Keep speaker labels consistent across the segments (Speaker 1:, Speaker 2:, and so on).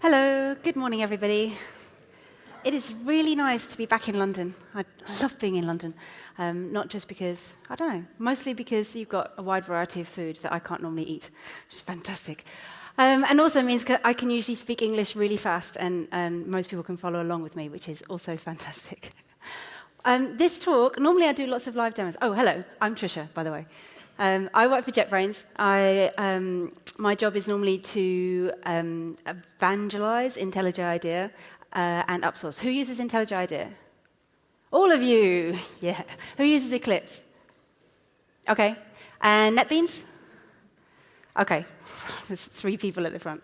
Speaker 1: Hello, good morning, everybody. It is really nice to be back in London. I love being in London, not just because, I don't know, mostly because you've got a wide variety of food that I can't normally eat, which is fantastic. And also means I can usually speak English really fast, and most people can follow along with me, which is also fantastic. This talk, normally I do lots of live demos. Oh, hello, I'm Trisha, by the way. I work for JetBrains. My job is normally to evangelize IntelliJ IDEA and upsource. Who uses IntelliJ IDEA? All of you, yeah. Who uses Eclipse? Okay. And NetBeans? Okay. There's 3 people at the front.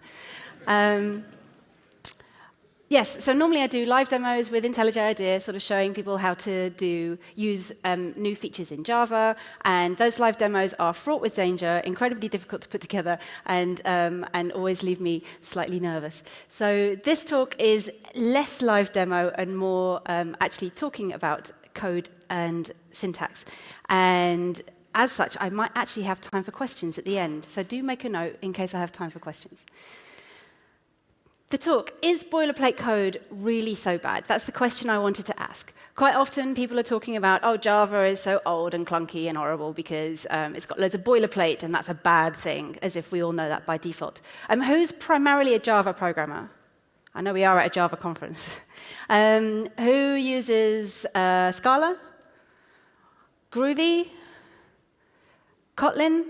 Speaker 1: Yes, so normally I do live demos with IntelliJ IDEA, sort of showing people how to use new features in Java, and those live demos are fraught with danger, incredibly difficult to put together, and always leave me slightly nervous. So this talk is less live demo and more actually talking about code and syntax. And as such, I might actually have time for questions at the end, so do make a note in case I have time for questions. The talk, is boilerplate code really so bad? That's the question I wanted to ask. Quite often people are talking about, oh, Java is so old and clunky and horrible because it's got loads of boilerplate and that's a bad thing, as if we all know that by default. Who's primarily a Java programmer? I know we are at a Java conference. Who uses Scala? Groovy? Kotlin?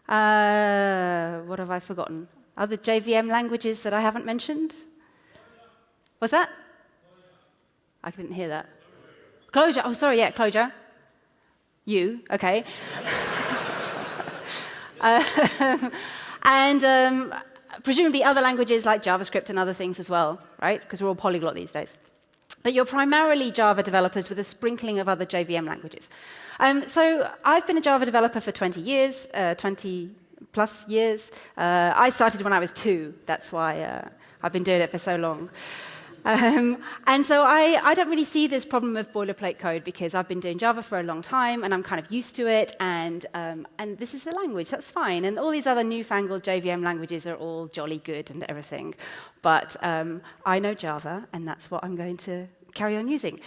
Speaker 1: What have I forgotten? Other JVM languages that I haven't mentioned? What's that? I didn't hear that. Clojure. Oh, sorry, yeah, Clojure. You, okay. And presumably other languages like JavaScript and other things as well, right? Because we're all polyglot these days. But you're primarily Java developers with a sprinkling of other JVM languages. So I've been a Java developer for 20 years, 20+ years. I started when I was 2. That's why I've been doing it for so long. And so I don't really see this problem of boilerplate code because I've been doing Java for a long time and I'm kind of used to it, and this is the language, that's fine. And all these other newfangled JVM languages are all jolly good and everything. But I know Java, and that's what I'm going to carry on using.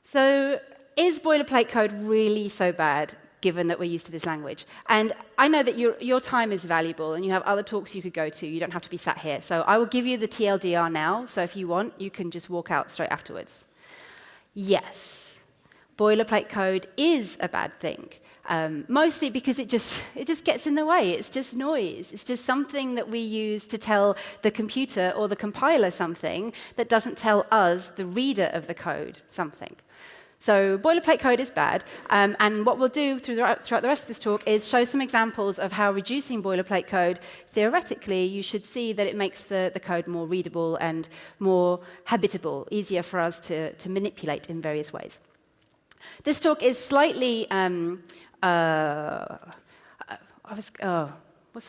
Speaker 1: So is boilerplate code really so bad, given that we're used to this language? And I know that your time is valuable and you have other talks you could go to. You don't have to be sat here. So I will give you the TLDR now. So if you want, you can just walk out straight afterwards. Yes, boilerplate code is a bad thing. Mostly because it just gets in the way. It's just noise. It's just something that we use to tell the computer or the compiler something that doesn't tell us, the reader of the code, something. So boilerplate code is bad, and what we'll do throughout the rest of this talk is show some examples of how reducing boilerplate code, theoretically, you should see that it makes the code more readable and more habitable, easier for us to manipulate in various ways. This talk is slightly, what's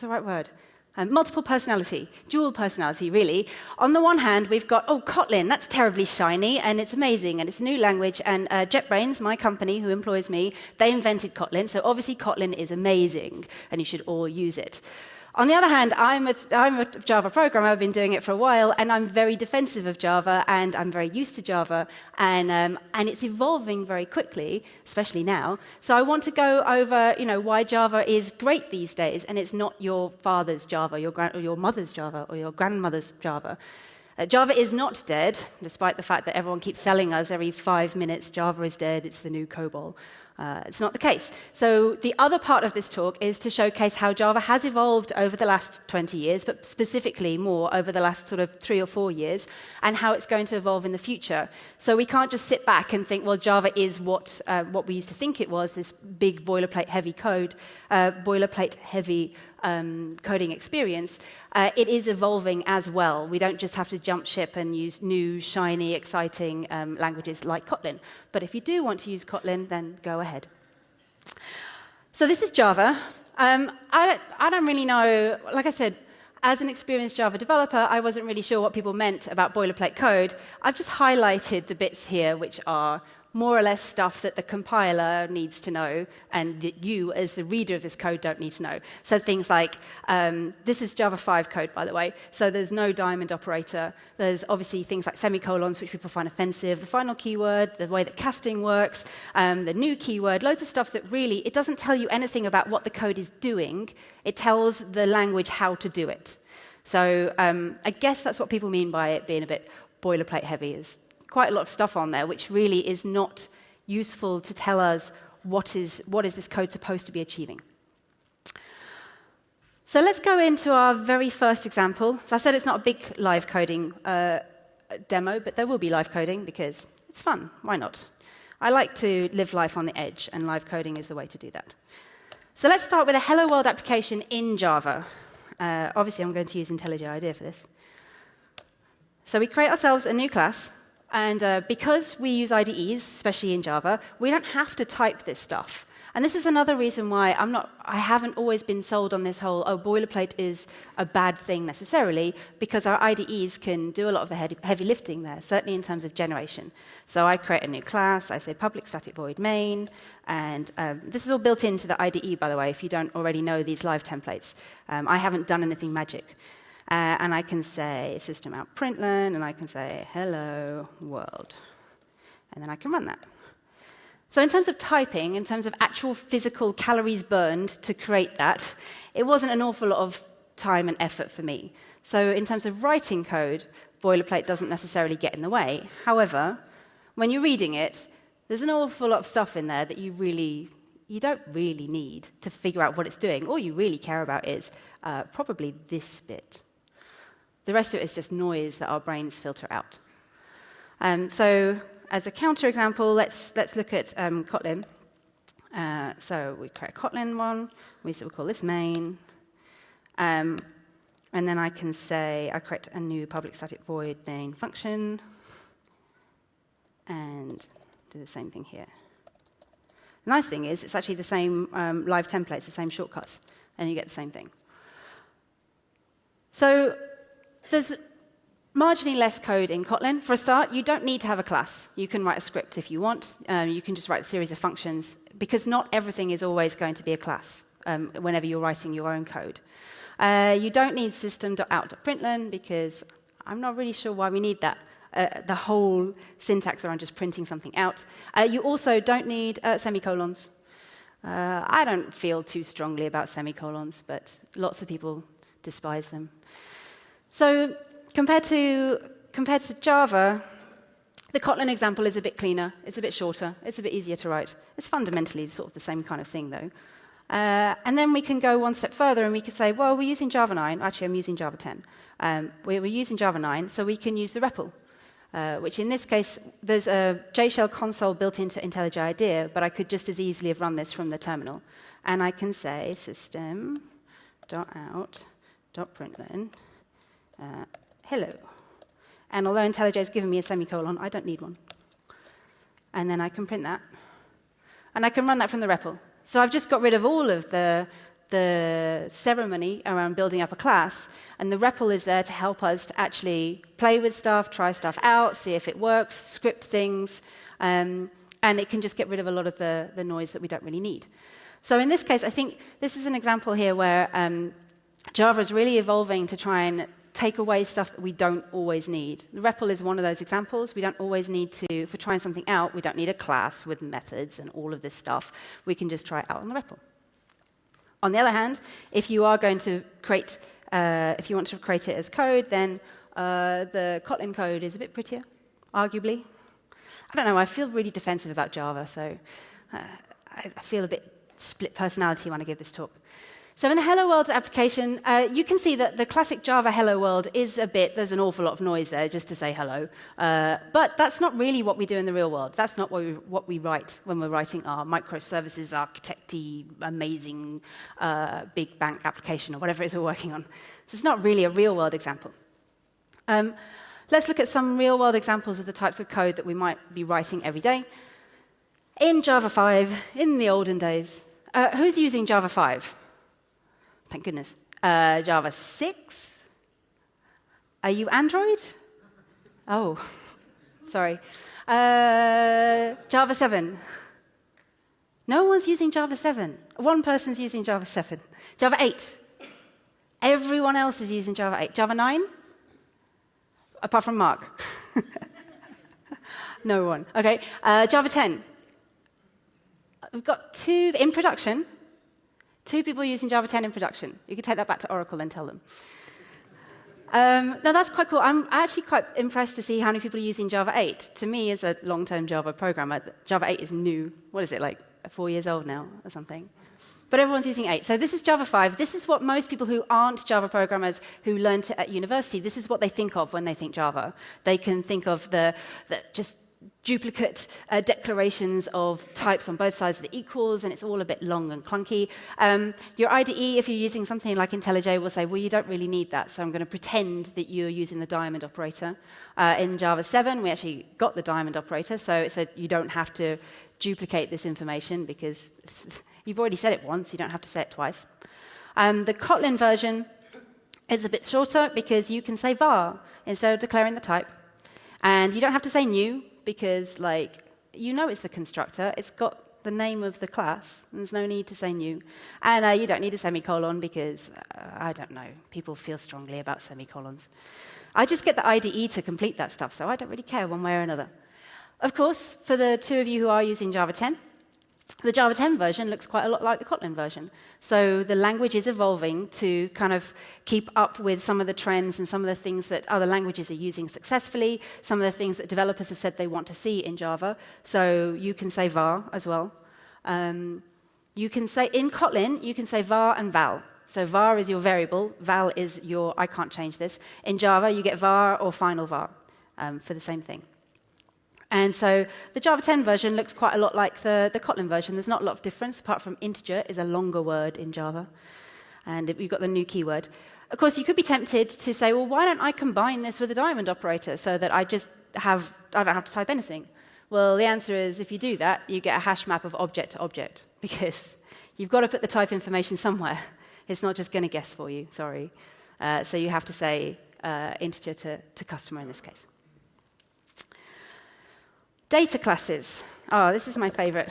Speaker 1: the right word? Multiple personality, dual personality, really. On the one hand, we've got, oh, Kotlin, that's terribly shiny, and it's amazing, and it's a new language, and JetBrains, my company who employs me, they invented Kotlin, so obviously Kotlin is amazing, and you should all use it. On the other hand, I'm a Java programmer, I've been doing it for a while, and I'm very defensive of Java, and I'm very used to Java, and it's evolving very quickly, especially now. So I want to go over, why Java is great these days, and it's not your father's Java, or your mother's Java, or your grandmother's Java. Java is not dead, despite the fact that everyone keeps telling us every 5 minutes Java is dead, it's the new COBOL. It's not the case. So the other part of this talk is to showcase how Java has evolved over the last 20 years, but specifically more over the last sort of 3 or 4 years, and how it's going to evolve in the future. So we can't just sit back and think, well, Java is what we used to think it was, this big boilerplate-heavy code, boilerplate-heavy coding experience. It is evolving as well. We don't just have to jump ship and use new, shiny, exciting languages like Kotlin. But if you do want to use Kotlin, then go ahead. So this is Java. I don't really know, like I said, as an experienced Java developer, I wasn't really sure what people meant about boilerplate code. I've just highlighted the bits here which are more or less stuff that the compiler needs to know and that you, as the reader of this code, don't need to know. So things like, this is Java 5 code, by the way, so there's no diamond operator. There's obviously things like semicolons, which people find offensive, the final keyword, the way that casting works, the new keyword, loads of stuff that really, it doesn't tell you anything about what the code is doing. It tells the language how to do it. So I guess that's what people mean by it being a bit boilerplate heavy. Is quite a lot of stuff on there, which really is not useful to tell us what is this code supposed to be achieving. So let's go into our very first example. So I said it's not a big live coding demo, but there will be live coding because it's fun. Why not? I like to live life on the edge, and live coding is the way to do that. So let's start with a Hello World application in Java. Obviously, I'm going to use IntelliJ IDEA for this. So we create ourselves a new class. And because we use IDEs, especially in Java, we don't have to type this stuff. And this is another reason why I haven't always been sold on this whole, oh, boilerplate is a bad thing necessarily, because our IDEs can do a lot of the heavy lifting there, certainly in terms of generation. So I create a new class, I say public static void main, and this is all built into the IDE, by the way, if you don't already know these live templates. I haven't done anything magic. And I can say system out println, and I can say hello world. And then I can run that. So in terms of typing, in terms of actual physical calories burned to create that, it wasn't an awful lot of time and effort for me. So in terms of writing code, boilerplate doesn't necessarily get in the way. However, when you're reading it, there's an awful lot of stuff in there that you don't really need to figure out what it's doing. All you really care about is probably this bit. The rest of it is just noise that our brains filter out. So as a counterexample, let's look at Kotlin. So we create a Kotlin one. We'll call this main. And then I can say I create a new public static void main function. And do the same thing here. The nice thing is it's actually the same live templates, the same shortcuts, and you get the same thing. So there's marginally less code in Kotlin. For a start, you don't need to have a class. You can write a script if you want. You can just write a series of functions, because not everything is always going to be a class whenever you're writing your own code. You don't need system.out.println, because I'm not really sure why we need that. The whole syntax around just printing something out. You also don't need semicolons. I don't feel too strongly about semicolons, but lots of people despise them. So compared to Java, the Kotlin example is a bit cleaner. It's a bit shorter. It's a bit easier to write. It's fundamentally sort of the same kind of thing, though. And then we can go one step further, and we can say, well, we're using Java 9. Actually, I'm using Java 10. We're using Java 9, so we can use the REPL, which in this case, there's a JShell console built into IntelliJ IDEA, but I could just as easily have run this from the terminal. And I can say system.out.println. Hello. And although IntelliJ has given me a semicolon, I don't need one. And then I can print that. And I can run that from the REPL. So I've just got rid of all of the ceremony around building up a class, and the REPL is there to help us to actually play with stuff, try stuff out, see if it works, script things, and it can just get rid of a lot of the noise that we don't really need. So in this case, I think this is an example here where Java is really evolving to try and take away stuff that we don't always need. The REPL is one of those examples. We don't always need to, if we're trying something out, we don't need a class with methods and all of this stuff. We can just try it out on the REPL. On the other hand, if you are going to create, if you want to create it as code, then the Kotlin code is a bit prettier, arguably. I don't know, I feel really defensive about Java, so I feel a bit split personality when I give this talk. So in the Hello World application, you can see that the classic Java Hello World is there's an awful lot of noise there just to say hello. But that's not really what we do in the real world. That's not what we write when we're writing our microservices, architecty, amazing big bank application, or whatever it is we're working on. So it's not really a real world example. Let's look at some real world examples of the types of code that we might be writing every day. In Java 5, in the olden days, who's using Java 5? Thank goodness. Java 6? Are you Android? Oh, Sorry. Java 7. No one's using Java 7. One person's using Java 7. Java 8. Everyone else is using Java 8. Java 9? Apart from Mark. No one. OK. Java 10. We've got 2 in production. 2 people using Java 10 in production. You can take that back to Oracle and tell them. Now, that's quite cool. I'm actually quite impressed to see how many people are using Java 8. To me, as a long-term Java programmer, Java 8 is new. What is it, like 4 years old now or something? But everyone's using 8. So this is Java 5. This is what most people who aren't Java programmers who learned it at university, this is what they think of when they think Java. They can think of the just duplicate declarations of types on both sides of the equals, and it's all a bit long and clunky. Your IDE, if you're using something like IntelliJ, will say, well, you don't really need that, so I'm going to pretend that you're using the diamond operator. In Java 7, we actually got the diamond operator, so it said you don't have to duplicate this information because you've already said it once, you don't have to say it twice. The Kotlin version is a bit shorter because you can say var instead of declaring the type. And you don't have to say new, because, like, you know it's the constructor. It's got the name of the class. And there's no need to say new. And you don't need a semicolon because, I don't know, people feel strongly about semicolons. I just get the IDE to complete that stuff, so I don't really care one way or another. Of course, for the 2 of you who are using Java 10, the Java 10 version looks quite a lot like the Kotlin version. So the language is evolving to kind of keep up with some of the trends and some of the things that other languages are using successfully, some of the things that developers have said they want to see in Java. So you can say var as well. You can say, in Kotlin, you can say var and val. So var is your variable, val is your, I can't change this. In Java, you get var or final var for the same thing. And so the Java 10 version looks quite a lot like the Kotlin version. There's not a lot of difference, apart from integer is a longer word in Java. And we've got the new keyword. Of course, you could be tempted to say, well, why don't I combine this with a diamond operator so that I don't have to type anything? Well, the answer is, if you do that, you get a hash map of object to object, because you've got to put the type information somewhere. It's not just going to guess for you, sorry. So you have to say integer to customer in this case. Data classes. Oh, this is my favorite.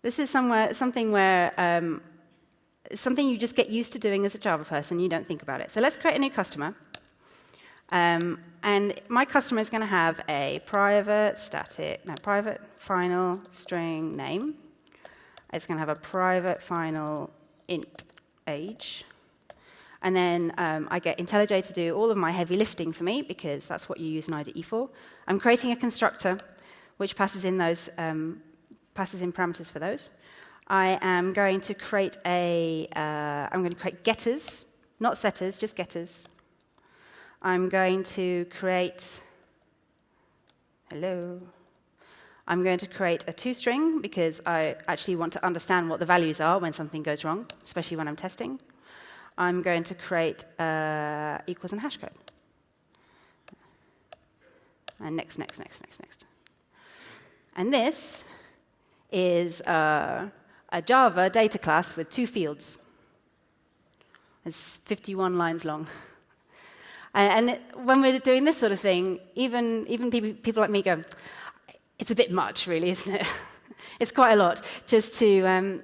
Speaker 1: This is something you just get used to doing as a Java person. You don't think about it. So let's create a new customer. And my customer is going to have a private final string name. It's going to have a private final int age. And then I get IntelliJ to do all of my heavy lifting for me, because that's what you use an IDE for. I'm creating a constructor which passes in parameters for those. I am going to create getters, not setters, just getters. I'm going to create I'm going to create a toString because I actually want to understand what the values are when something goes wrong, especially when I'm testing. I'm going to create equals and hash code. And next. And this is a Java data class with 2 fields. It's 51 lines long. And when we're doing this sort of thing, even people like me go, it's a bit much, really, isn't it? It's quite a lot just to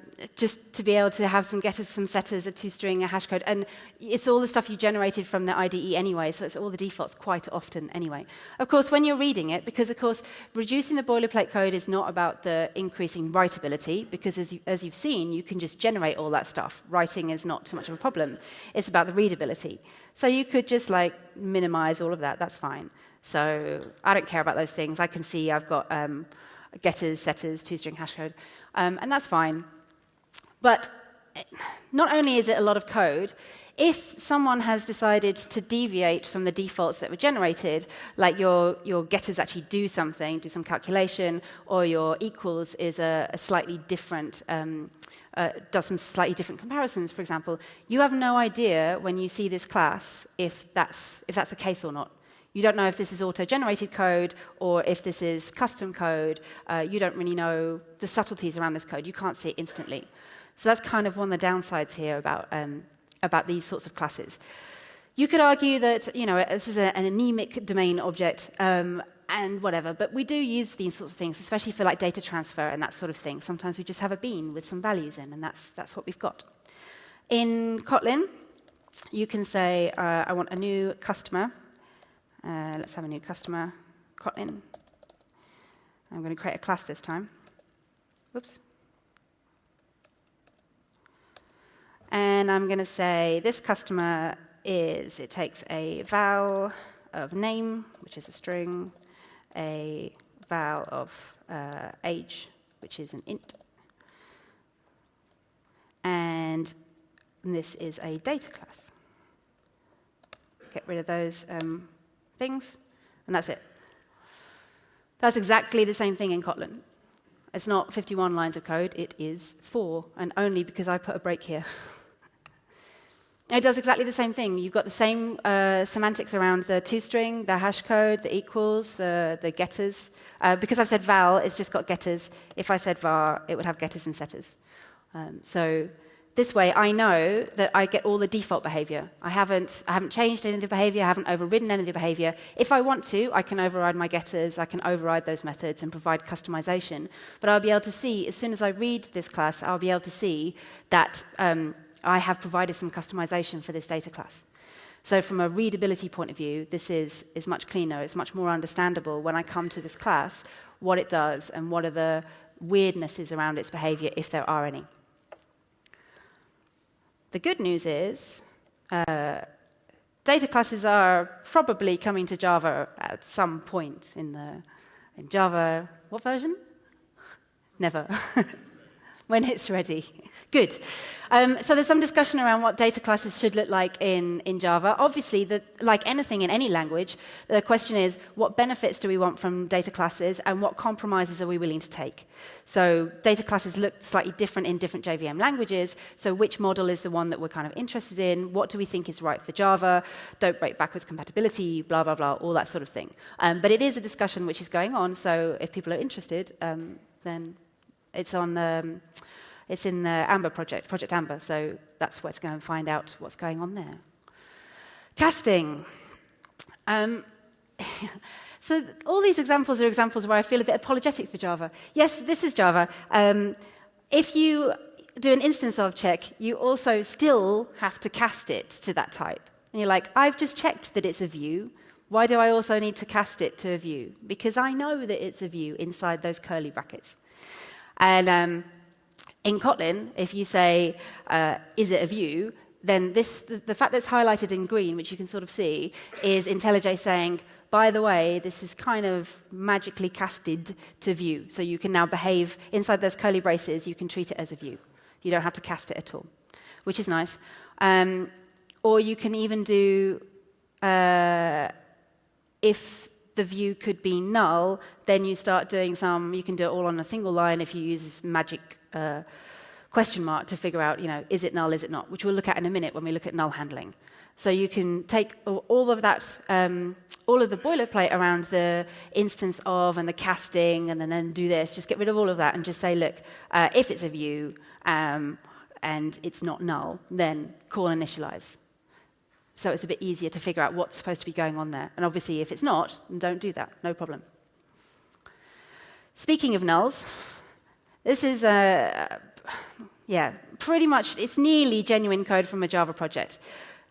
Speaker 1: be able to have some getters, some setters, a toString, a hash code, and it's all the stuff you generated from the IDE anyway, so it's all the defaults quite often anyway. Of course, when you're reading it, because of course reducing the boilerplate code is not about the increasing writability, because as you've seen, you can just generate all that stuff. Writing is not too much of a problem. It's about the readability. So you could just like minimize all of that. That's fine. So I don't care about those things. I can see I've got getters, setters, toString, hash code, and that's fine. But not only is it a lot of code, if someone has decided to deviate from the defaults that were generated, like your getters actually do something, do some calculation, or your equals is a slightly different, does some slightly different comparisons, for example, you have no idea when you see this class if that's the case or not. You don't know if this is auto-generated code or if this is custom code. You don't really know the subtleties around this code. You can't see it instantly. So that's kind of one of the downsides here about these sorts of classes. You could argue that this is an anemic domain object and whatever, but we do use these sorts of things, especially for like data transfer and that sort of thing. Sometimes we just have a bean with some values in, and that's what we've got. In Kotlin, you can say, I want a new customer. Let's have a new customer, Kotlin. I'm going to create a class this time. Whoops. And I'm going to say this customer it takes a val of name, which is a string, a val of age, which is an int, and this is a data class. Get rid of those things, and that's it. That's exactly the same thing in Kotlin. It's not 51 lines of code, it is 4, and only because I put a break here. It does exactly the same thing. You've got the same semantics around the toString, the hash code, the equals, the getters. Because I've said val, it's just got getters. If I said var, it would have getters and setters. So this way, I know that I get all the default behavior. I haven't changed any of the behavior. I haven't overridden any of the behavior. If I want to, I can override my getters. I can override those methods and provide customization. But I'll be able to see, as soon as I read this class, I'll be able to see that I have provided some customization for this data class. So from a readability point of view, this is much cleaner. It's much more understandable when I come to this class, what it does and what are the weirdnesses around its behavior, if there are any. The good news is data classes are probably coming to Java at some point in Java. What version? Never. When it's ready. Good. So there's some discussion around what data classes should look like in Java. Obviously, like anything in any language, the question is, what benefits do we want from data classes, and what compromises are we willing to take? So data classes look slightly different in different JVM languages. So which model is the one that we're kind of interested in? What do we think is right for Java? Don't break backwards compatibility, blah, blah, blah, all that sort of thing. But it is a discussion which is going on. So if people are interested, then it's on it's in the Amber project, Project Amber, so that's where to go and find out what's going on there. Casting. So all these examples are examples where I feel a bit apologetic for Java. Yes, this is Java. If you do an instance of check, you also still have to cast it to that type. And you're like, I've just checked that it's a view. Why do I also need to cast it to a view? Because I know that it's a view inside those curly brackets. And in Kotlin, if you say, is it a view, then the fact that it's highlighted in green, which you can sort of see, is IntelliJ saying, by the way, this is kind of magically casted to view. So you can now behave inside those curly braces, you can treat it as a view. You don't have to cast it at all, which is nice. Or you can even do, if the view could be null, then you start doing you can do it all on a single line if you use this magic question mark to figure out, is it null, is it not, which we'll look at in a minute when we look at null handling. So you can take all of that, all of the boilerplate around the instance of and the casting, and then do this, just get rid of all of that and just say, look, if it's a view and it's not null, then call initialize. So it's a bit easier to figure out what's supposed to be going on there. And obviously, if it's not, then don't do that. No problem. Speaking of nulls, this is, pretty much, it's nearly genuine code from a Java project.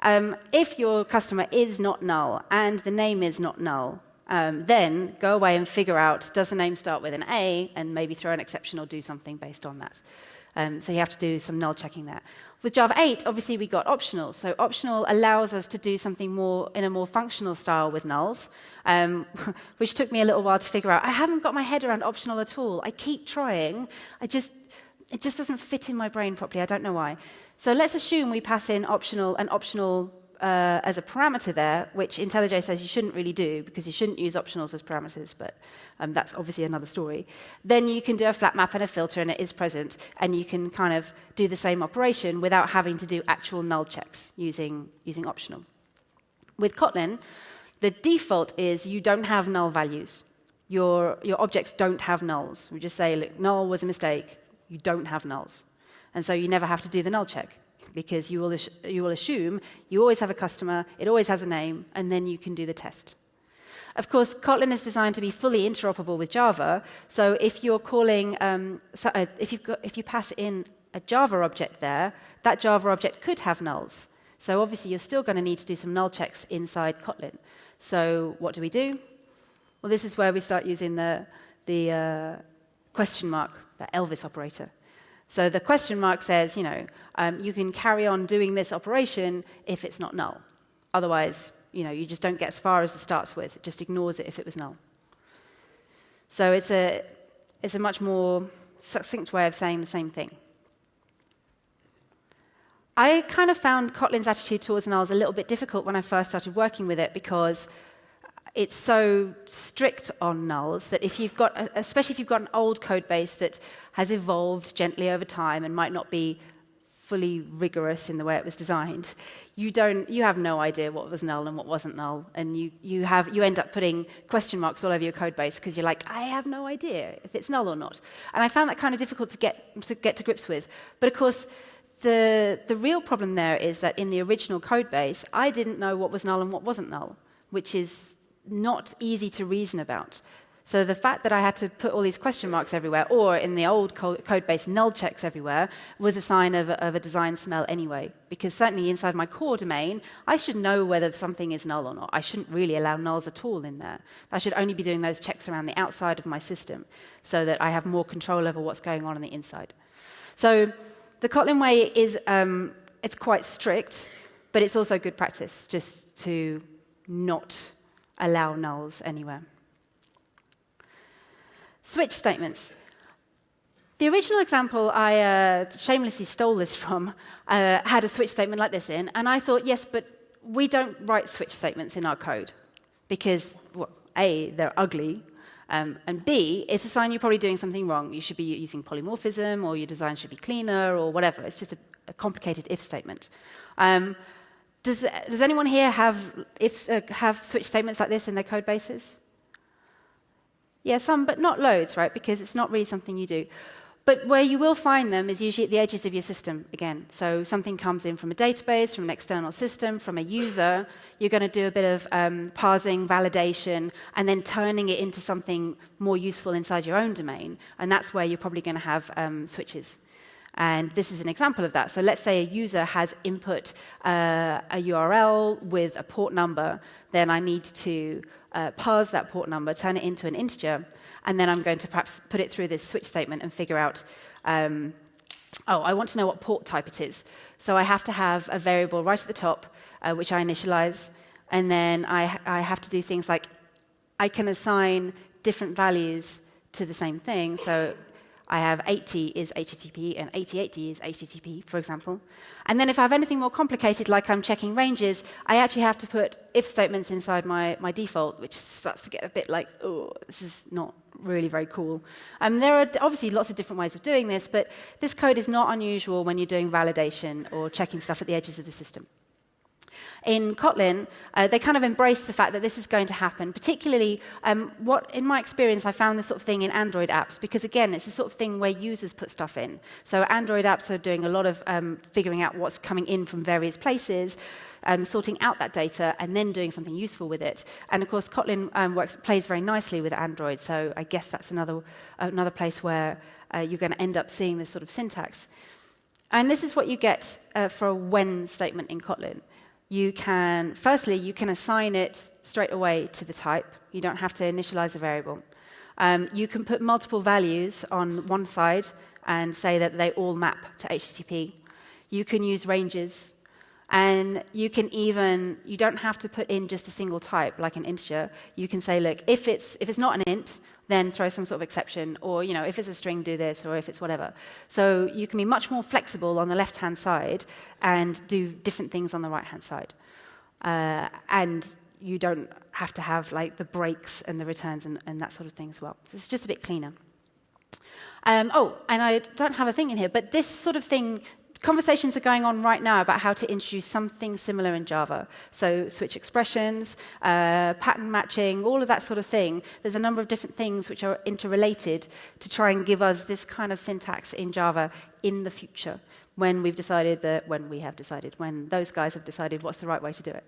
Speaker 1: If your customer is not null and the name is not null, then go away and figure out, does the name start with an A, and maybe throw an exception or do something based on that. So you have to do some null checking there. With Java 8, obviously, we got optional. So optional allows us to do something more in a more functional style with nulls, which took me a little while to figure out. I haven't got my head around optional at all. I keep trying. It just doesn't fit in my brain properly. I don't know why. So let's assume we pass in optional as a parameter there, which IntelliJ says you shouldn't really do because you shouldn't use optionals as parameters, but that's obviously another story. Then you can do a flat map and a filter, and it is present, and you can kind of do the same operation without having to do actual null checks using optional. With Kotlin, the default is you don't have null values. Your objects don't have nulls. We just say, look, null was a mistake. You don't have nulls. And so you never have to do the null check. because you will assume you always have a customer, it always has a name, and then you can do the test. Of course, Kotlin is designed to be fully interoperable with Java, so if you're calling, if you pass in a Java object there, that Java object could have nulls. So obviously, you're still going to need to do some null checks inside Kotlin. So what do we do? Well, this is where we start using the question mark, the Elvis operator. So the question mark says, you can carry on doing this operation if it's not null. Otherwise, you just don't get as far as it starts with. It just ignores it if it was null. So it's a much more succinct way of saying the same thing. I kind of found Kotlin's attitude towards nulls a little bit difficult when I first started working with it because it's so strict on nulls that especially if you've got an old code base that has evolved gently over time and might not be fully rigorous in the way it was designed, you have no idea what was null and what wasn't null, and you end up putting question marks all over your code base because you're like, I have no idea if it's null or not. And I found that kind of difficult to get to grips with. But of course, the real problem there is that in the original code base, I didn't know what was null and what wasn't null, which is not easy to reason about. So the fact that I had to put all these question marks everywhere, or in the old code base, null checks everywhere, was a sign of a design smell anyway. Because certainly inside my core domain, I should know whether something is null or not. I shouldn't really allow nulls at all in there. I should only be doing those checks around the outside of my system so that I have more control over what's going on the inside. So the Kotlin way is it's quite strict, but it's also good practice just to not allow nulls anywhere. Switch statements. The original example I shamelessly stole this from had a switch statement like this in, and I thought, yes, but we don't write switch statements in our code because, well, A, they're ugly, and B, it's a sign you're probably doing something wrong. You should be using polymorphism, or your design should be cleaner, or whatever. It's just a complicated if statement. Does anyone here have switch statements like this in their code bases? Yeah, some, but not loads, right? Because it's not really something you do. But where you will find them is usually at the edges of your system, again. So something comes in from a database, from an external system, from a user. You're going to do a bit of parsing, validation, and then turning it into something more useful inside your own domain. And that's where you're probably going to have switches. And this is an example of that. So let's say a user has input a URL with a port number. Then I need to parse that port number, turn it into an integer, and then I'm going to perhaps put it through this switch statement and figure out, I want to know what port type it is. So I have to have a variable right at the top, which I initialize, and then I have to do things like I can assign different values to the same thing. So I have 80 is HTTP and 8080 is HTTP, for example. And then if I have anything more complicated, like I'm checking ranges, I actually have to put if statements inside my default, which starts to get a bit like, oh, this is not really very cool. There are obviously lots of different ways of doing this, but this code is not unusual when you're doing validation or checking stuff at the edges of the system. In Kotlin, they kind of embrace the fact that this is going to happen, particularly in my experience, I found this sort of thing in Android apps, because again, it's the sort of thing where users put stuff in. So Android apps are doing a lot of figuring out what's coming in from various places, sorting out that data, and then doing something useful with it. And of course, Kotlin plays very nicely with Android, so I guess that's another place where you're going to end up seeing this sort of syntax. And this is what you get for a when statement in Kotlin. Firstly, you can assign it straight away to the type. You don't have to initialize a variable. You can put multiple values on one side and say that they all map to HTTP. You can use ranges. And you don't have to put in just a single type, like an integer. You can say, look, if it's not an int, then throw some sort of exception, or if it's a string, do this, or if it's whatever. So you can be much more flexible on the left-hand side and do different things on the right-hand side. And you don't have to have like the breaks and the returns and that sort of thing as well. So it's just a bit cleaner. And I don't have a thing in here, but this sort of thing conversations are going on right now about how to introduce something similar in Java. So switch expressions, pattern matching, all of that sort of thing. There's a number of different things which are interrelated to try and give us this kind of syntax in Java in the future when those guys have decided what's the right way to do it.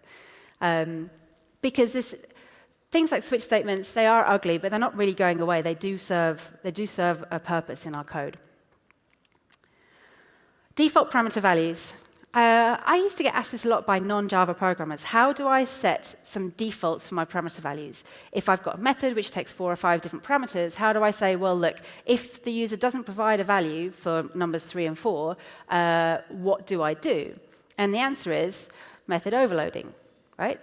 Speaker 1: Because things like switch statements, they are ugly, but they're not really going away. They do serve a purpose in our code. Default parameter values. I used to get asked this a lot by non-Java programmers. How do I set some defaults for my parameter values? If I've got a method which takes 4 or 5 different parameters, how do I say, well, look, if the user doesn't provide a value for numbers 3 and 4, what do I do? And the answer is method overloading, right?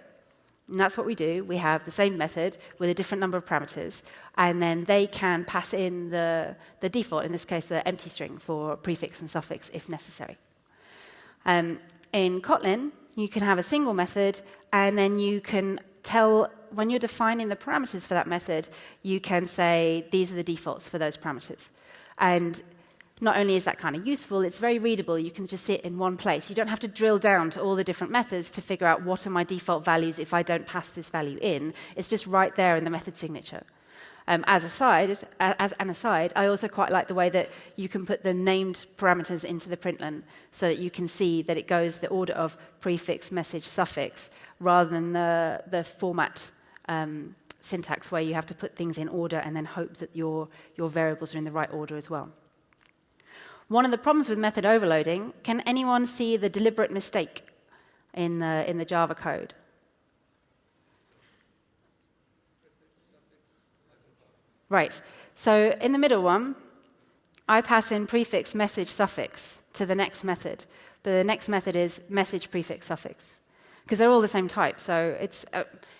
Speaker 1: And that's what we do. We have the same method with a different number of parameters, and then they can pass in the default, in this case, the empty string for prefix and suffix if necessary. In Kotlin, you can have a single method, and then you can tell, when you're defining the parameters for that method, you can say, these are the defaults for those parameters. And not only is that kind of useful, it's very readable. You can just see it in one place. You don't have to drill down to all the different methods to figure out what are my default values if I don't pass this value in. It's just right there in the method signature. As an aside, I also quite like the way that you can put the named parameters into the println so that you can see that it goes the order of prefix, message, suffix, rather than the format syntax where you have to put things in order and then hope that your variables are in the right order as well. One of the problems with method overloading, can anyone see the deliberate mistake in the Java code? Right. So in the middle one, I pass in prefix, message, suffix to the next method. But the next method is message, prefix, suffix. Because they're all the same type. So it's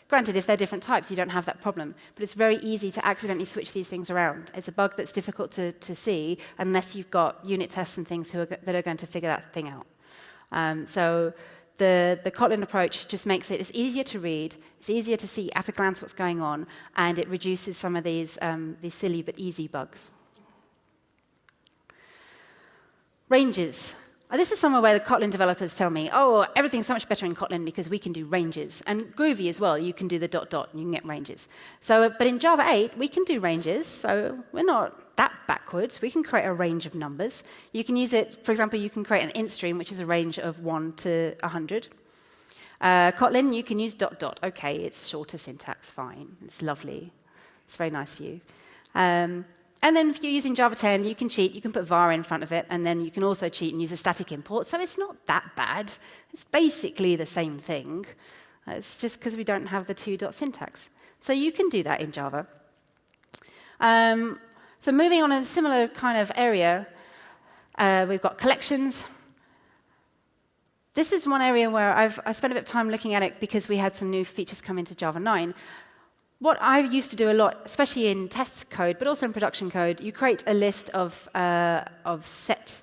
Speaker 1: granted, if they're different types, you don't have that problem. But it's very easy to accidentally switch these things around. It's a bug that's difficult to see unless you've got unit tests and things that are going to figure that thing out. So the Kotlin approach just makes it's easier to read, it's easier to see at a glance what's going on, and it reduces some of these silly but easy bugs. Ranges. This is somewhere where the Kotlin developers tell me, oh, everything's so much better in Kotlin because we can do ranges. And Groovy as well, you can do the ... and you can get ranges. But in Java 8, we can do ranges, so we're not that backwards. We can create a range of numbers. You can use it, for example, you can create an int stream, which is a range of 1 to 100. Kotlin, you can use ... OK, it's shorter syntax, fine. It's lovely. It's very nice for you. And then if you're using Java 10, you can cheat. You can put var in front of it, and then you can also cheat and use a static import. So it's not that bad. It's basically the same thing. It's just because we don't have the 2 syntax. So you can do that in Java. So moving on in a similar kind of area, we've got collections. This is one area where I spent a bit of time looking at it because we had some new features come into Java 9. What I used to do a lot, especially in test code, but also in production code, you create a list of set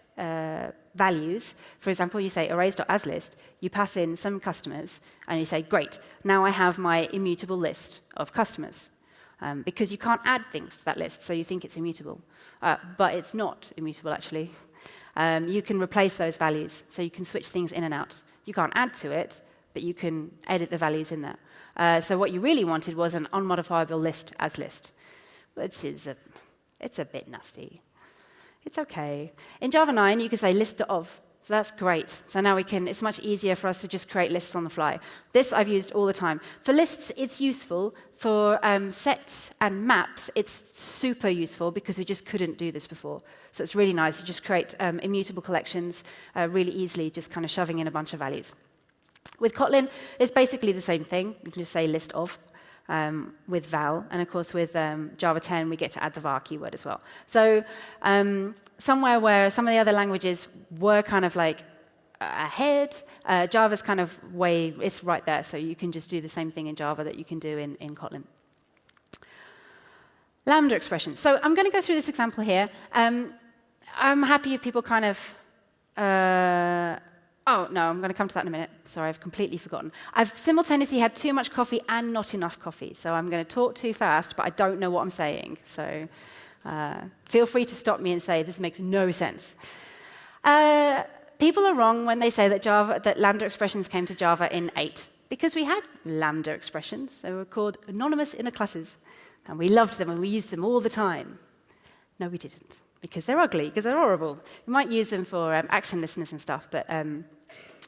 Speaker 1: values. For example, you say arrays.asList, you pass in some customers, and you say, great, now I have my immutable list of customers. Because you can't add things to that list, so you think it's immutable. But it's not immutable, actually. You can replace those values, so you can switch things in and out. You can't add to it, but you can edit the values in there. So what you really wanted was an unmodifiable list as list, which is it's a bit nasty. It's OK. In Java 9, you can say list.of. So that's great. So now it's much easier for us to just create lists on the fly. This I've used all the time. For lists, it's useful. For sets and maps, it's super useful because we just couldn't do this before. So it's really nice. You just create immutable collections really easily, just kind of shoving in a bunch of values. With Kotlin, it's basically the same thing. You can just say list of with val. And of course, with Java 10, we get to add the var keyword as well. So somewhere where some of the other languages were kind of like ahead, Java's kind of it's right there. So you can just do the same thing in Java that you can do in Kotlin. Lambda expressions. So I'm going to go through this example here. I'm happy if people kind of... Oh, no, I'm going to come to that in a minute. Sorry, I've completely forgotten. I've simultaneously had too much coffee and not enough coffee. So I'm going to talk too fast, but I don't know what I'm saying. So feel free to stop me and say, this makes no sense. people are wrong when they say that Lambda expressions came to Java in 8, because we had Lambda expressions. They were called anonymous inner classes, and we loved them, and we used them all the time. No, we didn't, because they're ugly, because they're horrible. We might use them for action listeners and stuff, but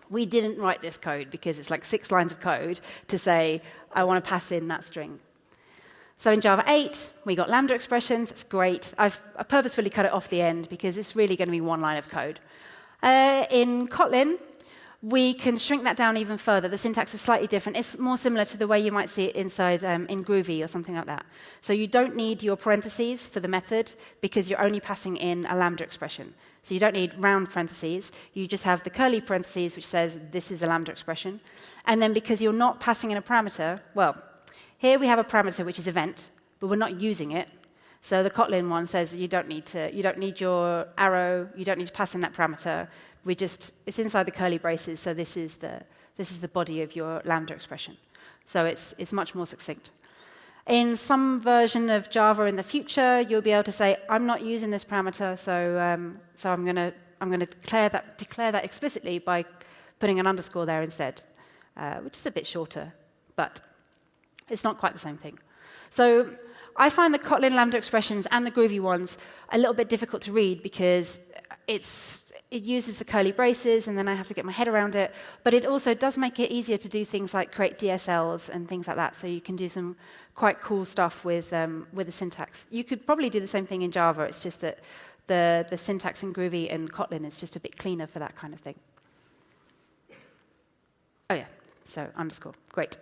Speaker 1: we didn't write this code because it's like 6 lines of code to say, I want to pass in that string. So in Java 8, we got Lambda expressions. It's great. I've purposefully cut it off the end because it's really going to be 1 line of code. In Kotlin, we can shrink that down even further. The syntax is slightly different. It's more similar to the way you might see it inside in Groovy or something like that. So you don't need your parentheses for the method because you're only passing in a Lambda expression. So you don't need round parentheses. You just have the curly parentheses, which says this is a Lambda expression. And then because you're not passing in a parameter, well, here we have a parameter which is event, but we're not using it. So the Kotlin one says you don't need your arrow, you don't need to pass in that parameter. It's inside the curly braces, so this is the body of your Lambda expression. So it's much more succinct. In some version of Java in the future, you'll be able to say, I'm not using this parameter, so I'm going to declare that explicitly by putting an underscore there instead, which is a bit shorter, but it's not quite the same thing. So I find the Kotlin Lambda expressions and the Groovy ones a little bit difficult to read because it uses the curly braces, and then I have to get my head around it. But it also does make it easier to do things like create DSLs and things like that, so you can do some quite cool stuff with the syntax. You could probably do the same thing in Java. It's just that the syntax in Groovy and Kotlin is just a bit cleaner for that kind of thing. Oh yeah, so underscore, great.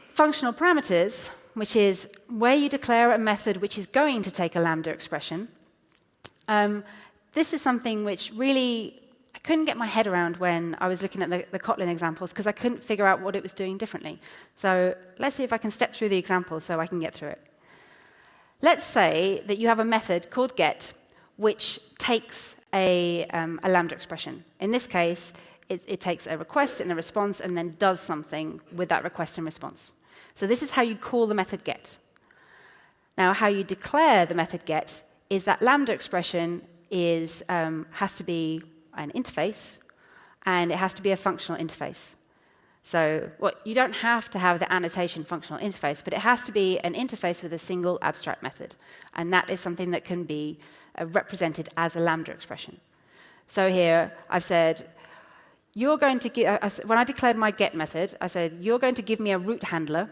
Speaker 1: Functional parameters, which is where you declare a method which is going to take a Lambda expression. This is something which really I couldn't get my head around when I was looking at the Kotlin examples because I couldn't figure out what it was doing differently. So let's see if I can step through the examples so I can get through it. Let's say that you have a method called get which takes a Lambda expression. In this case, it takes a request and a response and then does something with that request and response. So this is how you call the method get. Now, how you declare the method get is that Lambda expression has to be an interface, and it has to be a functional interface. So you don't have to have the annotation functional interface, but it has to be an interface with a single abstract method. And that is something that can be represented as a Lambda expression. So here I've said, you're going to give, when I declared my get method, I said, you're going to give me a root handler,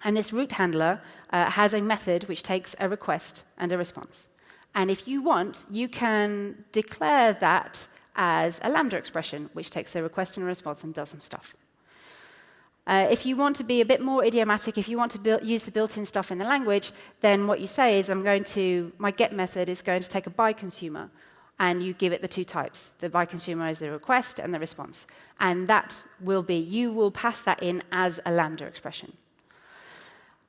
Speaker 1: and this root handler has a method which takes a request and a response. And if you want, you can declare that as a Lambda expression, which takes a request and a response and does some stuff. If you want to be a bit more idiomatic, if you want to use the built-in stuff in the language, then what you say is my get method is going to take a by consumer, and you give it the 2 types. The by consumer is the request and the response. And that will be, you will pass that in as a Lambda expression.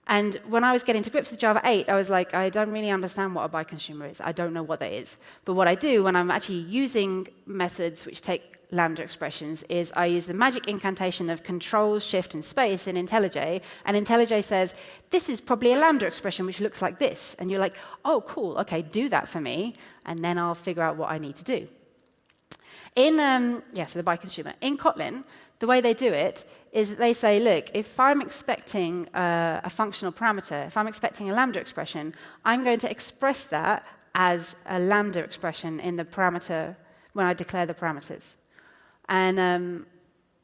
Speaker 1: And when I was getting to grips with Java 8, I was like, I don't really understand what a by consumer is. I don't know what that is. But what I do when I'm actually using methods which take Lambda expressions is I use the magic incantation of Control, Shift, and Space in IntelliJ. And IntelliJ says, this is probably a Lambda expression which looks like this. And you're like, oh, cool, OK, do that for me. And then I'll figure out what I need to do. So the by consumer. In Kotlin, the way they do it is that they say, look, if I'm expecting a functional parameter, if I'm expecting a Lambda expression, I'm going to express that as a Lambda expression in the parameter when I declare the parameters. And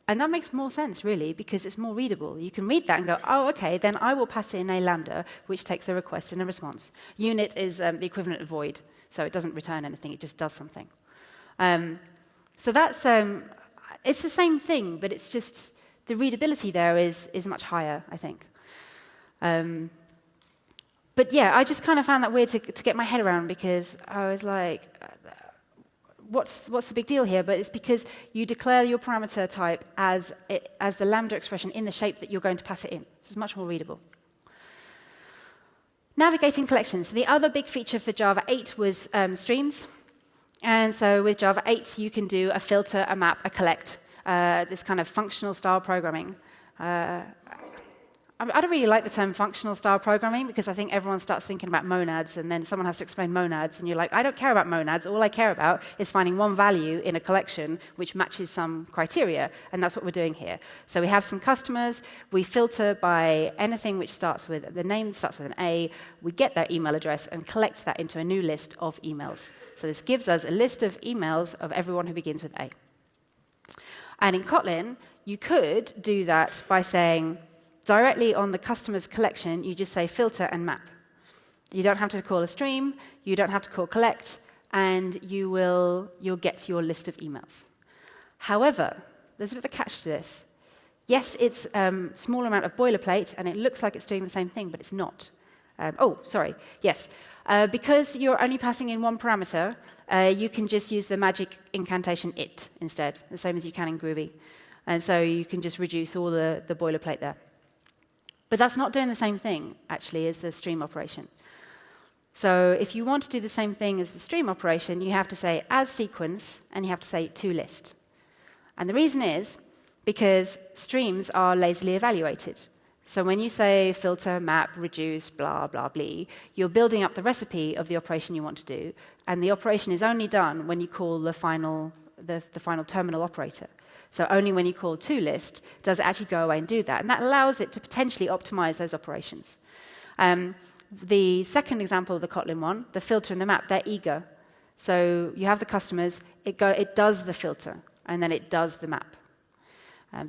Speaker 1: that makes more sense, really, because it's more readable. You can read that and go, oh, OK, then I will pass in a Lambda, which takes a request and a response. Unit is the equivalent of void, so it doesn't return anything. It just does something. So that's it's the same thing, but it's just the readability there is much higher, I think. But yeah, I just kind of found that weird to get my head around because I was like, what's the big deal here? But it's because you declare your parameter type as the Lambda expression in the shape that you're going to pass it in. It's much more readable. Navigating collections. So the other big feature for Java 8 was streams. And so with Java 8, you can do a filter, a map, a collect, this kind of functional style programming. I don't really like the term functional style programming because I think everyone starts thinking about monads and then someone has to explain monads and you're like, I don't care about monads. All I care about is finding one value in a collection which matches some criteria, and that's what we're doing here. So we have some customers. We filter by anything which starts with the name starts with an A. We get their email address and collect that into a new list of emails. So this gives us a list of emails of everyone who begins with A. And in Kotlin, you could do that by saying, directly on the customer's collection, you just say filter and map. You don't have to call a stream, you don't have to call collect, and you'll get your list of emails. However, there's a bit of a catch to this. Yes, it's a small amount of boilerplate, and it looks like it's doing the same thing, but it's not. Yes. Because you're only passing in one parameter, you can just use the magic incantation it instead, the same as you can in Groovy. And so you can just reduce all the boilerplate there. But that's not doing the same thing, actually, as the stream operation. So if you want to do the same thing as the stream operation, you have to say as sequence, and you have to say toList. And the reason is because streams are lazily evaluated. So when you say filter, map, reduce, blah, blah, blah, you're building up the recipe of the operation you want to do, and the operation is only done when you call the final terminal operator. So only when you call toList does it actually go away and do that. And that allows it to potentially optimize those operations. The second example of the Kotlin one, the filter and the map, they're eager. So you have the customers, it does the filter, and then it does the map.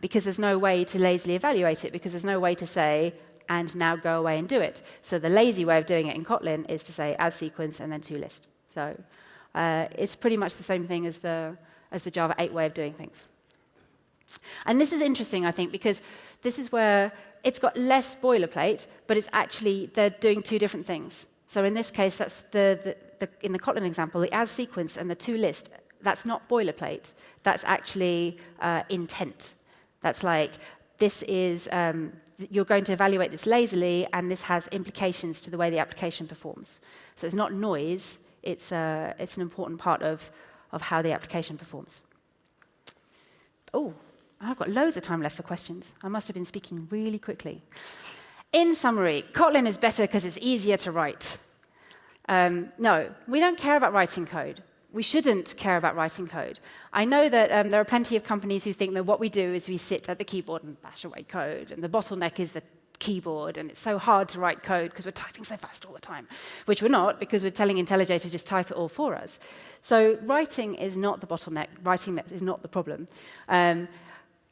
Speaker 1: Because there's no way to lazily evaluate it, because there's no way to say, and now go away and do it. So the lazy way of doing it in Kotlin is to say as sequence and then toList. So it's pretty much the same thing as the Java 8 way of doing things. And this is interesting, I think, because this is where it's got less boilerplate, but it's actually, they're doing two different things. So in this case, that's in the Kotlin example, the as sequence and the toList, that's not boilerplate. That's actually intent. That's like, this is, you're going to evaluate this lazily, and this has implications to the way the application performs. So it's not noise, it's an important part of how the application performs. Oh. I've got loads of time left for questions. I must have been speaking really quickly. In summary, Kotlin is better because it's easier to write. No, we don't care about writing code. We shouldn't care about writing code. I know that there are plenty of companies who think that what we do is we sit at the keyboard and bash away code, and the bottleneck is the keyboard, and it's so hard to write code because we're typing so fast all the time, which we're not, because we're telling IntelliJ to just type it all for us. So writing is not the bottleneck. Writing is not the problem.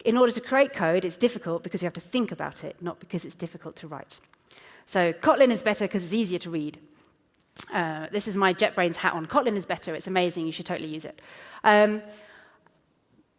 Speaker 1: In order to create code, it's difficult because you have to think about it, not because it's difficult to write. So Kotlin is better because it's easier to read. This is my JetBrains hat on. Kotlin is better. It's amazing. You should totally use it.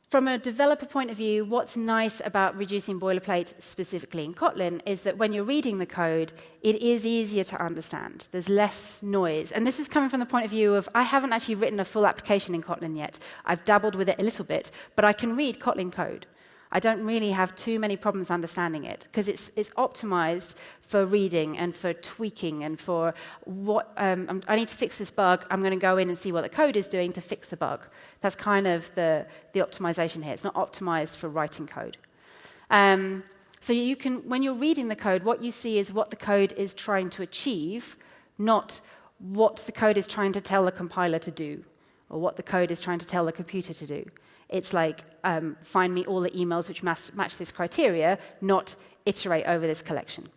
Speaker 1: From a developer point of view, what's nice about reducing boilerplate specifically in Kotlin is that when you're reading the code, it is easier to understand. There's less noise. And this is coming from the point of view of, I haven't actually written a full application in Kotlin yet. I've dabbled with it a little bit, but I can read Kotlin code. I don't really have too many problems understanding it, because it's optimized for reading and for tweaking and for what I need to fix this bug. I'm going to go in and see what the code is doing to fix the bug. That's kind of the optimization here. It's not optimized for writing code. So you can, when you're reading the code, what you see is what the code is trying to achieve, not what the code is trying to tell the compiler to do, or what the code is trying to tell the computer to do. It's like, find me all the emails which match this criteria, not iterate over this collection.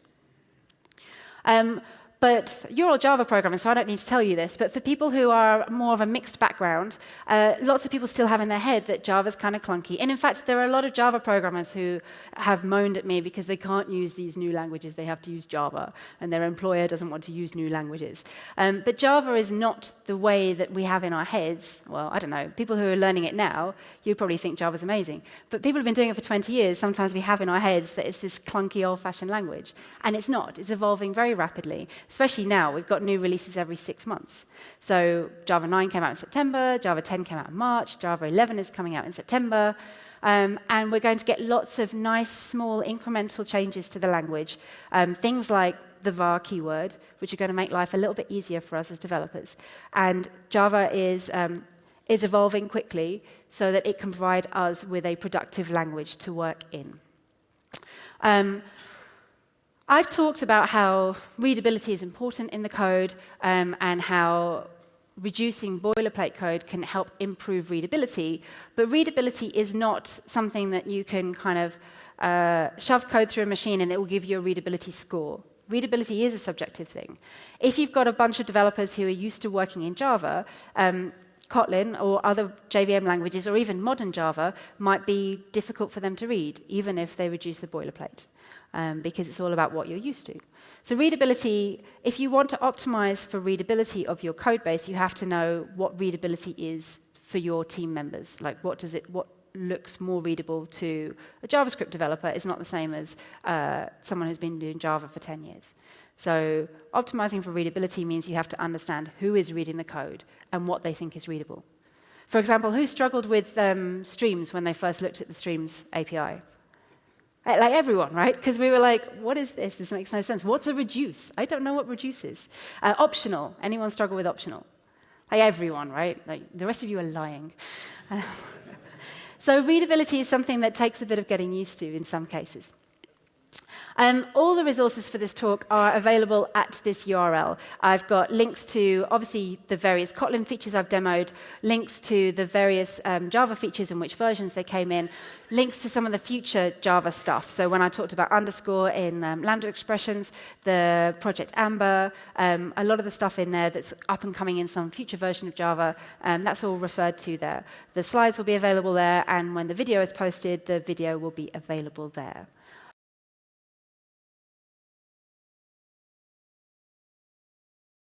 Speaker 1: But you're all Java programmers, so I don't need to tell you this, but for people who are more of a mixed background, lots of people still have in their head that Java's kind of clunky. And in fact, there are a lot of Java programmers who have moaned at me because they can't use these new languages, they have to use Java, and their employer doesn't want to use new languages. But Java is not the way that we have in our heads. Well, I don't know, people who are learning it now, you probably think Java's amazing. But people who've been doing it for 20 years, sometimes we have in our heads that it's this clunky, old-fashioned language. And it's not. It's evolving very rapidly. Especially now, we've got new releases every 6 months. So Java 9 came out in September, Java 10 came out in March, Java 11 is coming out in September, and we're going to get lots of nice, small, incremental changes to the language. Things like the var keyword, which are going to make life a little bit easier for us as developers. And Java is evolving quickly so that it can provide us with a productive language to work in. I've talked about how readability is important in the code and how reducing boilerplate code can help improve readability, but readability is not something that you can kind of shove code through a machine and it will give you a readability score. Readability is a subjective thing. If you've got a bunch of developers who are used to working in Java, Kotlin or other JVM languages, or even modern Java, might be difficult for them to read, even if they reduce the boilerplate, because it's all about what you're used to. So readability, if you want to optimize for readability of your code base, you have to know what readability is for your team members. Like, what looks more readable to a JavaScript developer is not the same as someone who's been doing Java for 10 years. So optimizing for readability means you have to understand who is reading the code and what they think is readable. For example, who struggled with streams when they first looked at the streams API? Like everyone, right? Because we were like, what is this? This makes no sense. What's a reduce? I don't know what reduce is. Optional. Anyone struggle with optional? Like everyone, right? Like the rest of you are lying. So readability is something that takes a bit of getting used to in some cases. All the resources for this talk are available at this URL. I've got links to, obviously, the various Kotlin features I've demoed, links to the various Java features and which versions they came in, links to some of the future Java stuff. So when I talked about underscore in Lambda expressions, the Project Amber, a lot of the stuff in there that's up and coming in some future version of Java, that's all referred to there. The slides will be available there, and when the video is posted, the video will be available there.